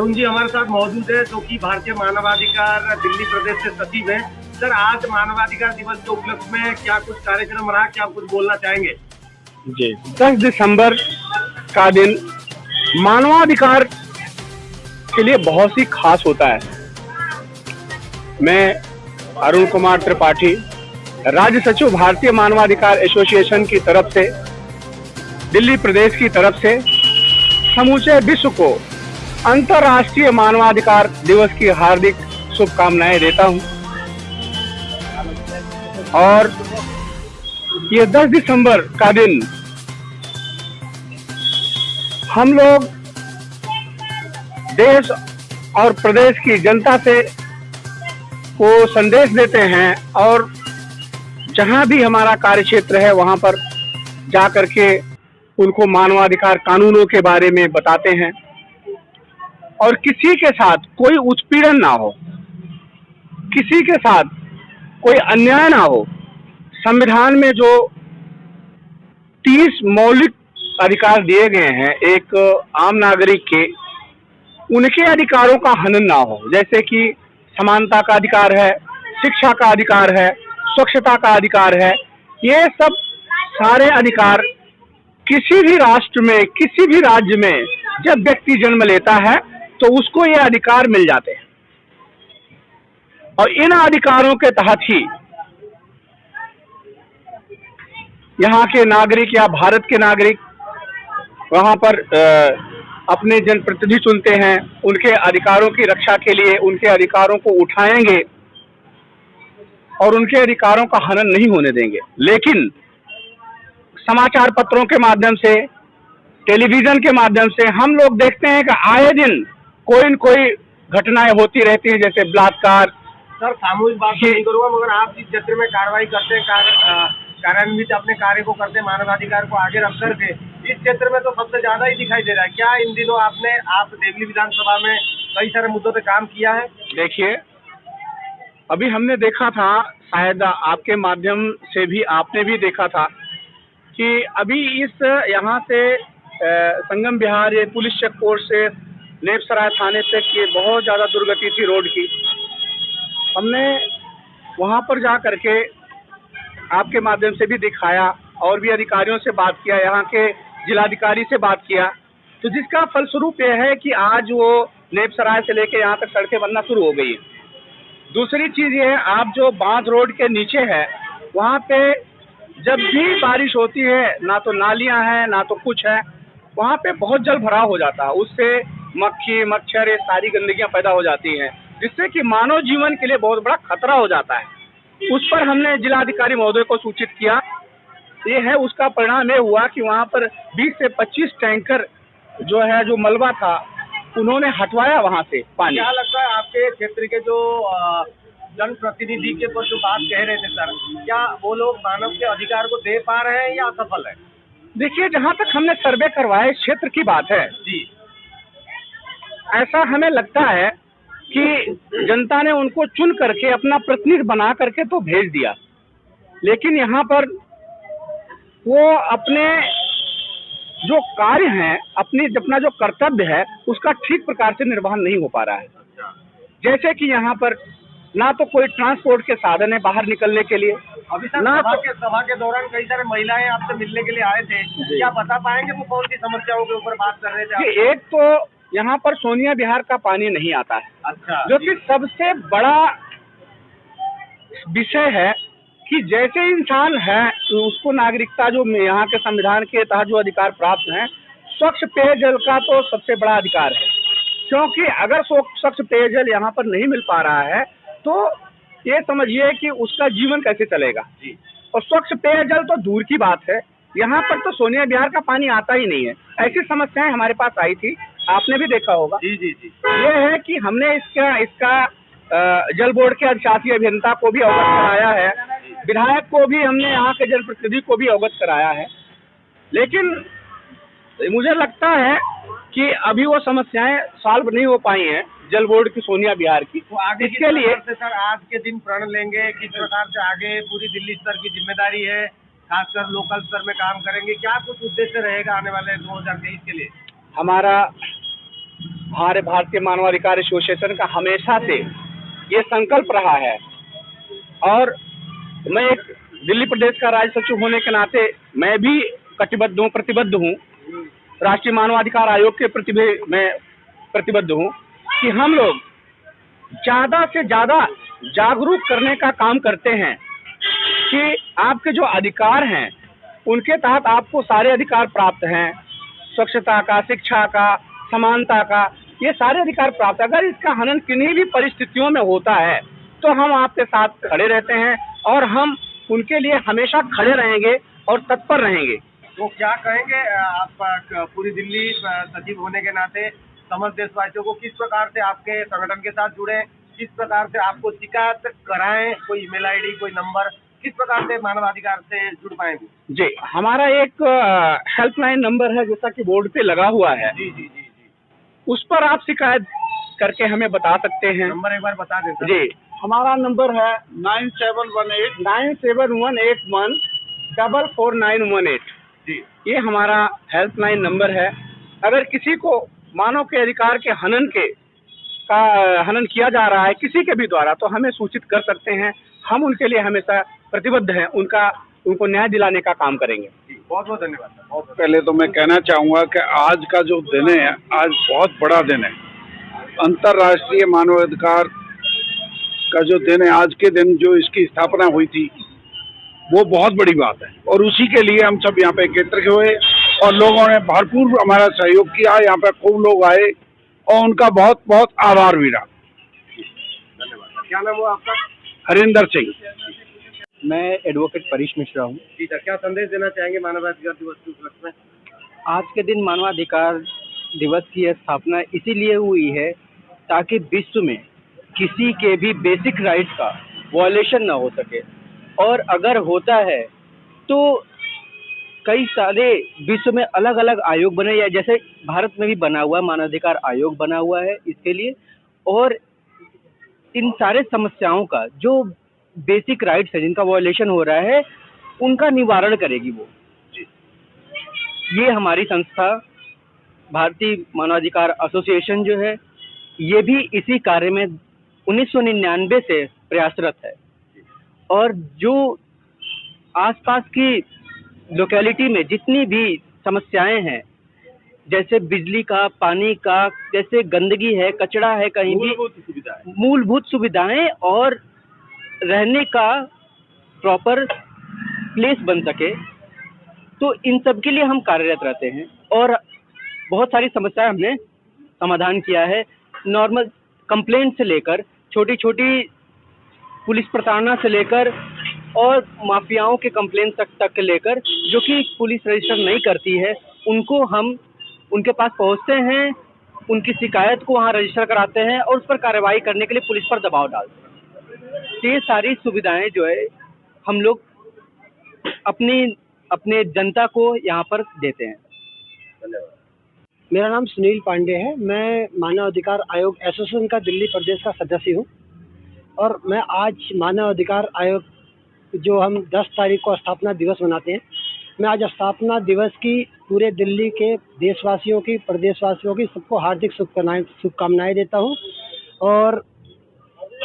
अरुण जी हमारे साथ मौजूद है, जो कि भारतीय मानवाधिकार दिल्ली प्रदेश से सचिव है। सर, आज मानवाधिकार दिवस के उपलक्ष्य में क्या कुछ कार्यक्रम रहा, क्या कुछ बोलना चाहेंगे? जी, 10 दिसंबर का दिन मानवाधिकार के लिए बहुत ही खास होता है। मैं अरुण कुमार त्रिपाठी, राज्य सचिव भारतीय मानवाधिकार एसोसिएशन की तरफ से, दिल्ली प्रदेश की तरफ से समूचे विश्व को अंतर्राष्ट्रीय मानवाधिकार दिवस की हार्दिक शुभकामनाएं देता हूं। और ये 10 दिसंबर का दिन हम लोग देश और प्रदेश की जनता से को संदेश देते हैं और जहां भी हमारा कार्यक्षेत्र है वहां पर जाकर के उनको मानवाधिकार कानूनों के बारे में बताते हैं और किसी के साथ कोई उत्पीड़न ना हो, किसी के साथ कोई अन्याय ना हो। संविधान में जो 30 मौलिक अधिकार दिए गए हैं एक आम नागरिक के, उनके अधिकारों का हनन ना हो, जैसे कि समानता का अधिकार है, शिक्षा का अधिकार है, स्वच्छता का अधिकार है। ये सब सारे अधिकार किसी भी राष्ट्र में, किसी भी राज्य में जब व्यक्ति जन्म लेता है तो उसको ये अधिकार मिल जाते हैं और इन अधिकारों के तहत ही यहाँ के नागरिक या भारत के नागरिक वहाँ पर अपने जनप्रतिनिधि चुनते हैं। उनके अधिकारों की रक्षा के लिए उनके अधिकारों को उठाएंगे और उनके अधिकारों का हनन नहीं होने देंगे। लेकिन समाचार पत्रों के माध्यम से, टेलीविजन के माध्यम से हम लोग देखते हैं कि आए दिन कोई न कोई घटनाएं होती रहती हैं, जैसे बलात्कार। सर, सामूहिक बात नहीं करूँगा, मगर आप जिस क्षेत्र में कार्रवाई करते हैं, कार्यान्वित अपने कार्य को करते हैं, मानवाधिकार को आगे रख करके, इस क्षेत्र में तो सबसे ज्यादा ही दिखाई दे रहा है। क्या इन दिनों आप दिल्ली विधानसभा में कई सारे मुद्दों पे काम किया है? देखिए, अभी हमने देखा था, शायद आपके माध्यम से भी आपने भी देखा था कि अभी इस यहाँ से संगम विहार ये पुलिस चेक पोस्ट से नेपसराय थाने तक ये बहुत ज़्यादा दुर्गति थी रोड की। हमने वहाँ पर जा करके आपके माध्यम से भी दिखाया और भी अधिकारियों से बात किया, यहाँ के जिलाधिकारी से बात किया, तो जिसका फलस्वरूप यह है कि आज वो नेपसराय से लेके यहाँ तक सड़कें बनना शुरू हो गई है। दूसरी चीज़ ये है, आप जो बांध रोड के नीचे है वहाँ पे जब भी बारिश होती है ना तो नालियाँ हैं ना तो कुछ है, वहाँ पे बहुत जल भराव हो जाता है। उससे मक्खी मच्छर ये सारी गंदगियाँ पैदा हो जाती हैं, जिससे कि मानव जीवन के लिए बहुत बड़ा खतरा हो जाता है। उस पर हमने जिलाधिकारी महोदय को सूचित किया। ये है, उसका परिणाम ये हुआ कि वहाँ पर 20 से 25 टैंकर जो है, जो मलबा था, उन्होंने हटवाया वहाँ से पानी। क्या लगता है आपके क्षेत्र के जो जनप्रतिनिधि के पर जो बात कह रहे थे सर, क्या वो लोग मानव के अधिकार को दे पा रहे हैं या असफल है? देखिए, जहाँ तक हमने सर्वे करवाया इस क्षेत्र की बात है जी, ऐसा हमें लगता है कि जनता ने उनको चुन करके अपना प्रतिनिधि बना करके तो भेज दिया, लेकिन यहाँ पर वो अपने जो कार्य हैं, अपना जो कर्तव्य है, उसका ठीक प्रकार से निर्वहन नहीं हो पा रहा है। जैसे कि यहाँ पर ना तो कोई ट्रांसपोर्ट के साधन है बाहर निकलने के लिए। अभी सर सभा के दौरान कई सारे महिलाएं आपसे मिलने के लिए आए थे, क्या बता पाएंगे वो कौन सी समस्याओं के ऊपर बात कर रहे थे? एक तो यहाँ पर सोनिया विहार का पानी नहीं आता है। अच्छा, जो कि सबसे बड़ा विषय है कि जैसे इंसान है उसको नागरिकता जो यहाँ के संविधान के तहत जो अधिकार प्राप्त हैं, स्वच्छ पेयजल का तो सबसे बड़ा अधिकार है, क्योंकि अगर स्वच्छ पेयजल यहाँ पर नहीं मिल पा रहा है तो ये समझिए कि उसका जीवन कैसे चलेगा। जी, और स्वच्छ पेयजल तो दूर की बात है, यहाँ पर तो सोनिया विहार का पानी आता ही नहीं है। ऐसी समस्याएं हमारे पास आई थी, आपने भी देखा होगा। जी जी जी, ये है कि हमने इसका जल बोर्ड के अधिशासी अभियंता को भी अवगत कराया है, विधायक को भी हमने यहाँ के जनप्रतिनिधि को भी अवगत कराया है, लेकिन मुझे लगता है कि अभी वो समस्याएं सॉल्व नहीं हो पाई हैं जल बोर्ड की सोनिया विहार की। तो आगे इसके लिए सर आज के दिन प्रण लेंगे, किस प्रकार से आगे पूरी दिल्ली स्तर की जिम्मेदारी है, खासकर लोकल स्तर में काम करेंगे, क्या कुछ उद्देश्य रहेगा आने वाले 2023 के लिए? हमारे भारतीय मानवाधिकार एसोसिएशन का हमेशा से ये संकल्प रहा है। और मैं एक दिल्ली प्रदेश का राज्य सचिव होने के नाते मैं भी प्रतिबद्ध हूँ, राष्ट्रीय मानवाधिकार आयोग के प्रति भी मैं प्रतिबद्ध हूँ कि हम लोग ज़्यादा से ज़्यादा जागरूक करने का काम करते हैं कि आपके जो अधिकार हैं उनके तहत आपको सारे अधिकार प्राप्त हैं, स्वच्छता का, शिक्षा का, समानता का, ये सारे अधिकार प्राप्त। अगर इसका हनन किन्हीं भी परिस्थितियों में होता है तो हम आपके साथ खड़े रहते हैं और हम उनके लिए हमेशा खड़े रहेंगे और तत्पर रहेंगे। तो क्या कहेंगे आप पूरी दिल्ली सचिव होने के नाते समस्त देशवासियों को किस प्रकार से आपके संगठन के साथ जुड़े, किस प्रकार से आपको शिकायत कराएं, कोई ईमेल आईडी, कोई नंबर, किस प्रकार से मानवाधिकार से जुड़ पाएंगे? जी, हमारा एक हेल्पलाइन नंबर है जैसा कि बोर्ड पे लगा हुआ है। जी जी जी जी, उस पर आप शिकायत करके हमें बता सकते हैं। नंबर एक बार बता दें सर। जी, हमारा नंबर है 9718 जी, ये हमारा हेल्पलाइन नंबर है। अगर किसी को मानव के अधिकार के हनन किया जा रहा है किसी के भी द्वारा तो हमें सूचित कर सकते हैं। हम उनके लिए हमेशा प्रतिबद्ध हैं, उनको न्याय दिलाने का काम करेंगे। जी, बहुत बहुत धन्यवाद सर। बहुत पहले तो मैं कहना चाहूँगा कि आज का जो दिन है, आज बहुत बड़ा दिन है। अंतर्राष्ट्रीय मानवाधिकार का जो दिन है, आज के दिन जो इसकी स्थापना हुई थी वो बहुत बड़ी बात है और उसी के लिए हम सब यहाँ पे एकत्रित हुए और लोगों ने भरपूर हमारा सहयोग किया। यहाँ पे खूब लोग आए और उनका बहुत बहुत आभार भी रहा। धन्यवाद। क्या नाम हुआ आपका? हरिंदर सिंह। मैं एडवोकेट परीश मिश्रा हूँ। जी सर, क्या संदेश देना चाहेंगे मानवाधिकार दिवस के उपलक्ष्य में? आज के दिन मानवाधिकार दिवस की स्थापना इसीलिए हुई है ताकि विश्व में किसी के भी बेसिक राइट्स का वॉयलेशन ना हो सके, और अगर होता है तो कई सारे विश्व में अलग अलग आयोग बने, या जैसे भारत में भी बना हुआ मानवाधिकार आयोग बना हुआ है इसके लिए, और इन सारे समस्याओं का जो बेसिक राइट्स है जिनका वॉयलेशन हो रहा है उनका निवारण करेगी वो। ये हमारी संस्था भारतीय मानवाधिकार एसोसिएशन जो है ये भी इसी कार्य में 1999 से प्रयासरत है, और जो आसपास की लोकेलिटी में जितनी भी समस्याएं हैं, जैसे बिजली का, पानी का, जैसे गंदगी है, कचरा है, कहीं भी मूलभूत सुविधाएं और रहने का प्रॉपर प्लेस बन सके, तो इन सब के लिए हम कार्यरत रहते हैं। और बहुत सारी समस्याएं हमने समाधान किया है, नॉर्मल कंप्लेंट से लेकर छोटी छोटी पुलिस प्रताड़ना से लेकर और माफियाओं के कंप्लेंट तक लेकर, जो कि पुलिस रजिस्टर नहीं करती है उनको हम उनके पास पहुंचते हैं, उनकी शिकायत को वहां रजिस्टर कराते हैं और उस पर कार्रवाई करने के लिए पुलिस पर दबाव डालते हैं। तो ये सारी सुविधाएं जो है हम लोग अपने जनता को यहाँ पर देते हैं। मेरा नाम सुनील पांडे है। मैं मानव अधिकार आयोग एसोसिएशन का दिल्ली प्रदेश का सदस्य हूँ, और मैं आज मानव अधिकार आयोग जो हम 10 तारीख को स्थापना दिवस मनाते हैं, मैं आज स्थापना दिवस की पूरे दिल्ली के देशवासियों की, प्रदेशवासियों की, सबको हार्दिक शुभकामनाएं देता हूँ। और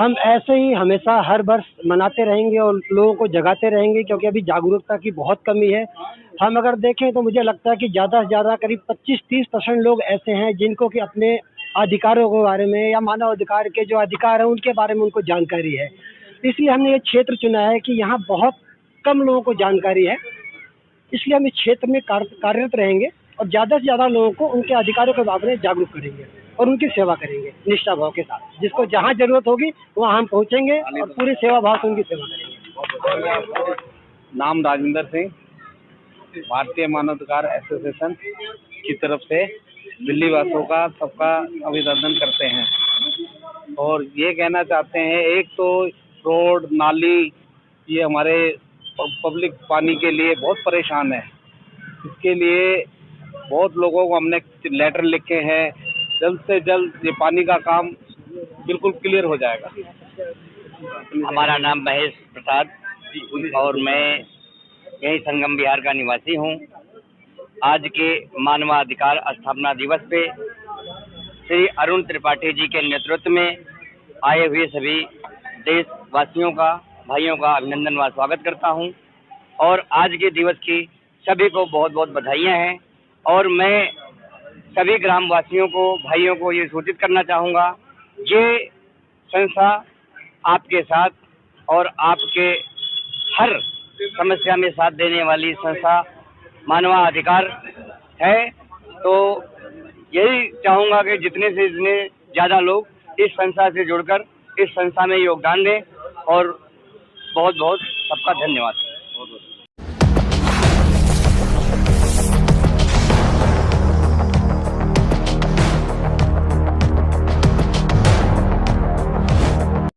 हम ऐसे ही हमेशा हर वर्ष मनाते रहेंगे और लोगों को जगाते रहेंगे, क्योंकि अभी जागरूकता की बहुत कमी है। हम अगर देखें तो मुझे लगता है कि ज़्यादा से ज़्यादा करीब 25-30% लोग ऐसे हैं जिनको कि अपने अधिकारों के बारे में या मानव अधिकार के जो अधिकार हैं उनके बारे में उनको जानकारी है। इसलिए हमने ये क्षेत्र चुना है कि यहाँ बहुत कम लोगों को जानकारी है, इसलिए हम इस क्षेत्र में कार्यरत रहेंगे और ज़्यादा से ज़्यादा लोगों को उनके अधिकारों के बारे में जागरूक करेंगे और उनकी सेवा करेंगे निष्ठा भाव के साथ। जिसको जहाँ जरूरत होगी वहाँ हम पहुँचेंगे और पूरी सेवा भाव से उनकी सेवा करेंगे। नाम राजेंद्र सिंह, भारतीय मानवाधिकार एसोसिएशन की तरफ से दिल्ली वासियों का सबका अभिनंदन करते हैं और ये कहना चाहते हैं, एक तो रोड नाली ये हमारे पब्लिक पानी के लिए बहुत परेशान है। इसके लिए बहुत लोगों को हमने लेटर लिखे हैं, जल्द से जल्द ये पानी का काम बिल्कुल क्लियर हो जाएगा। हमारा नाम महेश प्रसाद और मैं यही संगम बिहार का निवासी हूँ। आज के मानवाधिकार स्थापना दिवस पे श्री अरुण त्रिपाठी जी के नेतृत्व में आए हुए सभी देशवासियों का, भाइयों का अभिनंदन व स्वागत करता हूं। और आज के दिवस की सभी को बहुत बहुत बधाइयां हैं। और मैं सभी ग्रामवासियों को, भाइयों को ये सूचित करना चाहूँगा, ये संस्था आपके साथ और आपके हर समस्या में साथ देने वाली संस्था मानवाधिकार है। तो यही चाहूँगा कि जितने से जितने ज़्यादा लोग इस संस्था से जुड़कर इस संस्था में योगदान दें। और बहुत बहुत सबका धन्यवाद।